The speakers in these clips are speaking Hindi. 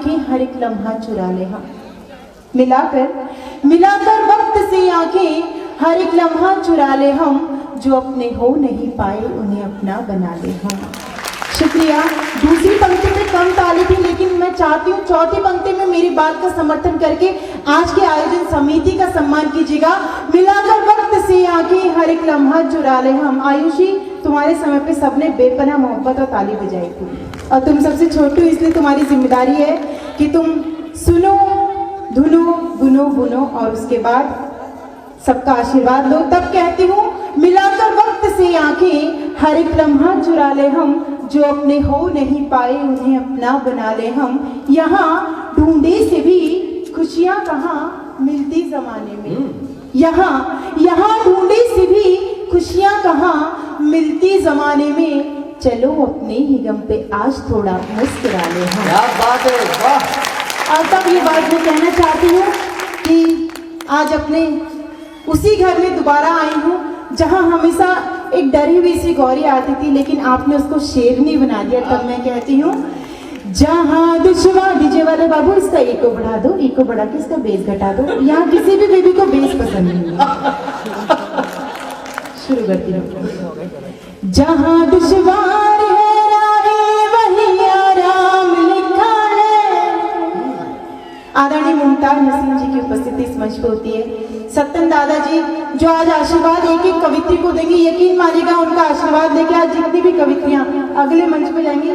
आंखें हर एक लम्हा चुरा ले हम। मिलाकर वक्त से आंखें हर एक लम्हा चुरा ले हम, जो अपने हो नहीं पाए उन्हें अपना बना ले हम। शुक्रिया। दूसरी पंक्ति में कम ताली थी, लेकिन मैं चाहती हूँ चौथी पंक्ति में मेरी बात का समर्थन करके आज के आयोजन समिति का सम्मान कीजिएगा। मिलाकर वक्त से आंखें हर एक लम्हा चुरा ले हम। आयुषी, तुम्हारे समय पे सबने बेपनाह मोहब्बत और ताली बजाई थी, और तुम सबसे छोटी हो, इसलिए तुम्हारी जिम्मेदारी है कि तुम सुनो, धुनो, गुनो, बुनो और उसके बाद सबका आशीर्वाद लो। तब कहती हूँ, मिलाकर वक्त से आंखें हर एक लम्हा चुरा ले हम, जो अपने हो नहीं पाए उन्हें अपना बना ले हम। यहाँ ढूंढे से भी खुशियाँ कहाँ मिलती जमाने में, यहाँ ढूंढे से भी खुशियाँ कहाँ मिलती जमाने में। चलो अपने ही गम पे आज थोड़ा मुस्कुरा ले हम। क्या बात है, वाह। और तब ये बात मैं कहना चाहती हूँ कि आज अपने उसी घर में दोबारा आई हूँ जहाँ हमेशा एक डरी हुई सी गौरी आती थी, लेकिन आपने उसको शेरनी बना दिया। तब मैं कहती हूँ, जहाँ दुश्मन, डीजे वाले बाबू इसका ईको बढ़ा दो, ईको बढ़ा के इसका बेस घटा दो। यहाँ किसी भी बेबी को बेस पसंद नहीं है। शुरू करती हूँ। जहाँ दुश्वार है राहें वहीं आराम लिखा है। आदरणीय मुमताज हसीन जी की उपस्थिति इस मंच पर होती है। सत्यन दादाजी जो आज आशीर्वाद एक एक कवित्री को देंगे, यकीन मानिएगा उनका आशीर्वाद लेके आज जितनी भी कवित्रियां अगले मंच पे जाएंगी,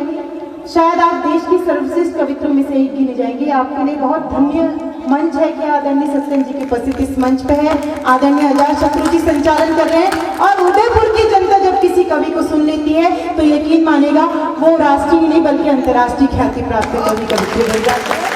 शायद आप देश की सर्वश्रेष्ठ कवित्रों में से एक गिने जाएंगे। आपके लिए बहुत धन्य मंच है कि आदरणीय सत्यन जी की उपस्थिति इस मंच पे है। आदरणीय आजाद शत्रु जी संचालन कर रहे हैं, और उदयपुर की जनता जब किसी कवि को सुन लेती है तो यकीन मानेगा वो राष्ट्रीय नहीं बल्कि अंतर्राष्ट्रीय ख्याति प्राप्त कवि कवित्री बन जाते हैं।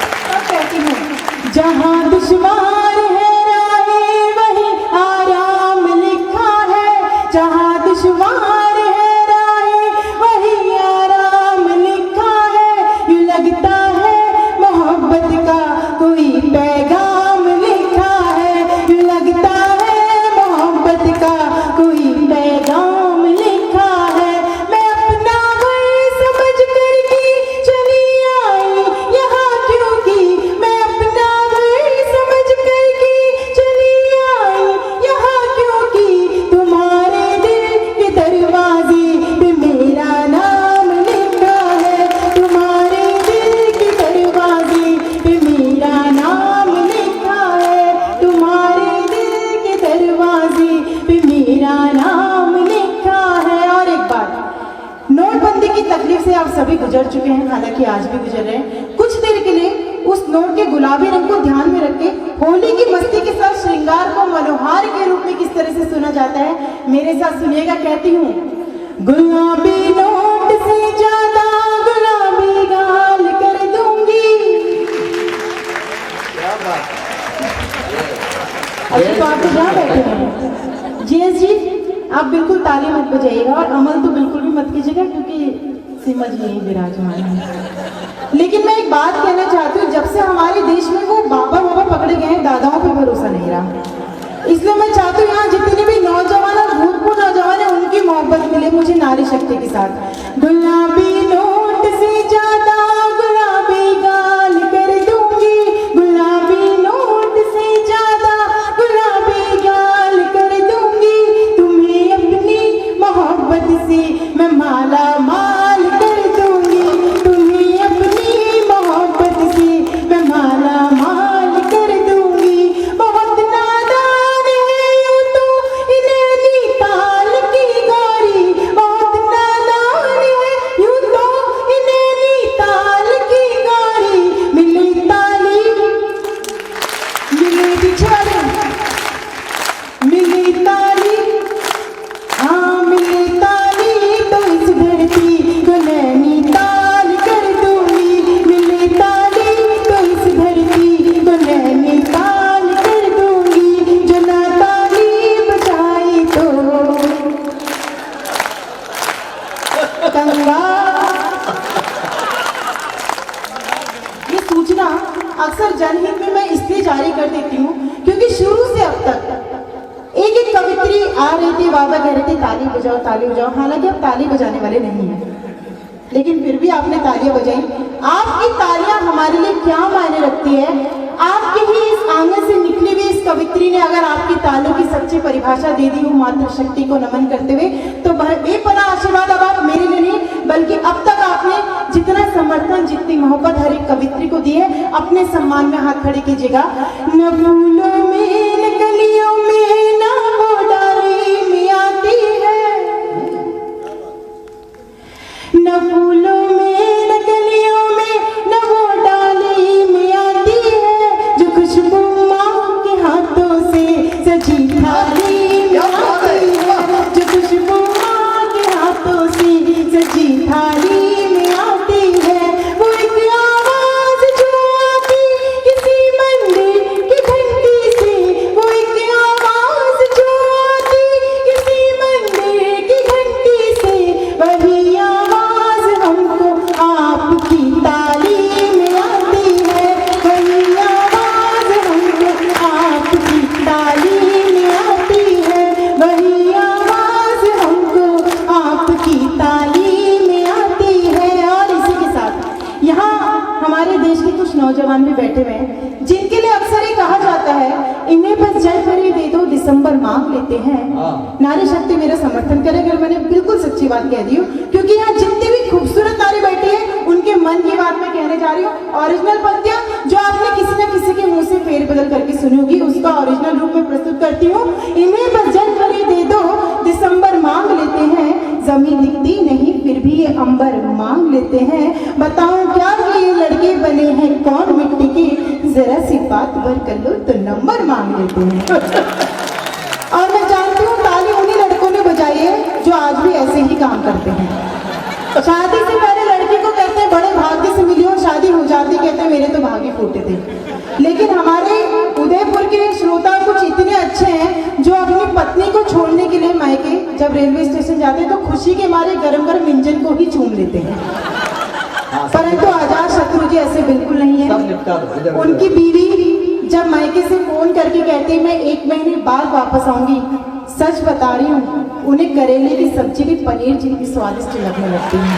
कहती हूँ, जहाँ दुश्वार है राहें वहीं आराम लिखा है। जहाँ दुश्वार है राहें वहीं आराम लिखा है। यूँ लगता है मोहब्बत का कोई पैगाम लिखा है। यूँ लगता है मोहब्बत का कोई पैगाम लिखा है। मैं अपना घर समझ कर के चली आई यहाँ, क्योंकि मैं अपना घर समझ कर के चली आई यहाँ, क्योंकि तुम्हारे दिल के दरवाजे पे मेरा नाम लिखा है। तुम्हारे दिल के दरवाजे पे मेरा नाम लिखा है। तुम्हारे दिल के दरवाजे पे मेरा नाम लिखा है। और एक बात, नोटबंदी की तकलीफ से आप सभी गुजर चुके हैं, हालांकि आज भी गुजर रहे हैं। कुछ देर के लिए उस नोट के गुलाबी रंग को ध्यान में रख के होली की मस्ती के साथ श्रृंगार को मनोहार के रूप में किस तरह से सुना जाता है, मेरे साथ सुनिएगा। कहती हूँ, गुलाबी नोट से ज्यादा गुलाबी गाल कर दूंगी। क्या बात। अच्छा, तो आप तो जहाँ बैठे हैं जीएस जी, आप बिल्कुल ताली मत बजाइएगा और अमल तो बिल्कुल भी मत कीजिएगा, क्योंकि सिमर जी यही विराजमान है। लेकिन मैं एक बात कहना चाहती हूँ, जब से हमारे देश में वो बाबा पकड़े गए हैं, दादाओं पे भरोसा नहीं रहा। इसलिए मैं चाहती हूँ यहाँ जितने भी नौजवान और भूतपूर्व नौजवान है उनकी मोहब्बत मिले मुझे नारी शक्ति के साथ। गुलाबी नोट से ज्यादा गुलाबी गाल कर दूंगी। गुलाबी नोट से ज्यादा गुलाबी गाल कर दूंगी। तुम्हें अपनी मोहब्बत से मैं माला माल कर दूंगी। तुम्हें अपनी मोहब्बत से मैं माला माल कर दूंगी। बहुत नादान है यूं तो इन्हें ताल की गौरी। बहुत नादान है यूं तो इन्हें ताल की गौरी। मिली ताली, मिली बिछड़, मिली ताली, हाँ मिली ताली तो इस धरती को नैनी ताल कर दूंगी। मिली ताली तो इस धरती को नैनी ताल कर दूंगी। जो ना ताली बजाई तो कंगा। ये सूचना अक्सर जनहित में मैं इसलिए जारी कर देती हूँ क्योंकि शुरू से अब तक एक एक कवित्री आ रही थी, बाबा कह रहे थे ताली बजाओ ताली बजाओ। हालांकि आप ताली बजाने वाले नहीं हैं, लेकिन फिर भी आपने तालियां बजाई। आपकी तालियां हमारे लिए क्या मायने रखती है। आपके ही इस आंगन से निकली हुई इस कवित्री ने अगर आपकी तालों की सच्ची परिभाषा दे दी हो मातृशक्ति को नमन करते हुए, तो बेपनाह आशीर्वाद अब आप मेरे लिए नहीं बल्कि अब तक आपने जितना समर्थन जितनी मोहब्बत हर एक कवित्री को दी है, अपने सम्मान में हाथ खड़े कीजिएगा। न फूलों में न कलियों में न वो डाली में आती है, न फूलों में न कलियों में न वो डाली में आती है, जो खुशबू माँ के हाथों से सजी थाली में आती है, जो खुशबू माँ के हाथों से सजी थाली में आती है। वो एक आवाज जो आती किसी मंदिर की घंटी से, वो एक आवाज जो आती किसी मंदिर की घंटी से, वही आवाज हमको आपकी ताली में आती है, वही आवाज हमको आपकी ताली में आती है, वही आवाज हमको आपकी ताली में आती है। और इसी के साथ यहाँ हमारे देश के कुछ नौजवान भी बैठे हुए हैं जिनके लिए अक्सर ये कहा जाता है इन्हें बस जनवरी दे दो दिसंबर मांग लेते हैं। नारी शक्ति मेरा समर्थन करे अगर मैंने बिल्कुल सच्ची बात कह दी हूँ, क्योंकि यहाँ जितनी भी खूबसूरत नारी बैठी है उनके मन की बात मैं कहने जा रही हूँ। ओरिजिनल पंक्तियाँ जो आपने किसी न किसी के मुंह से फेर बदल करके सुनी होगी, उसका ओरिजिनल रूप में प्रस्तुत करती हूँ। इन्हें बस जनवरी दे दो दिसंबर मांग लेते हैं, जमीन दिखती नहीं फिर भी ये अंबर मांग लेते हैं। बताओ क्या कि ये लड़के बने हैं कौन मिट्टी के, जरा सी बात भर कर लो तो नंबर मांग लेते हैं। और मैं जानती हूँ ताली उन्हीं लड़कों ने बजाई है जो आज भी ऐसे ही काम करते हैं। शादी से पहले लड़की को कहते हैं बड़े भाग्य से मिली, और शादी हो जाती कहते हैं मेरे तो भाग्य फूटे थे। लेकिन हमारे उदयपुर के श्रोता कुछ इतने अच्छे हैं जो अपनी पत्नी को छोड़ने के लिए मायके जब रेलवे स्टेशन जाते हैं तो खुशी के मारे गरम गरम इंजन को ही चूम लेते हैं। परंतु आजाद शत्रु जी ऐसे बिल्कुल नहीं है। उनकी बीवी जब मायके से फोन करके कहती है मैं 1 महीने बाद वापस आऊंगी, सच बता रही हूँ उन्हें करेले की सब्जी भी पनीर जितनी स्वादिष्ट लगने लगती है।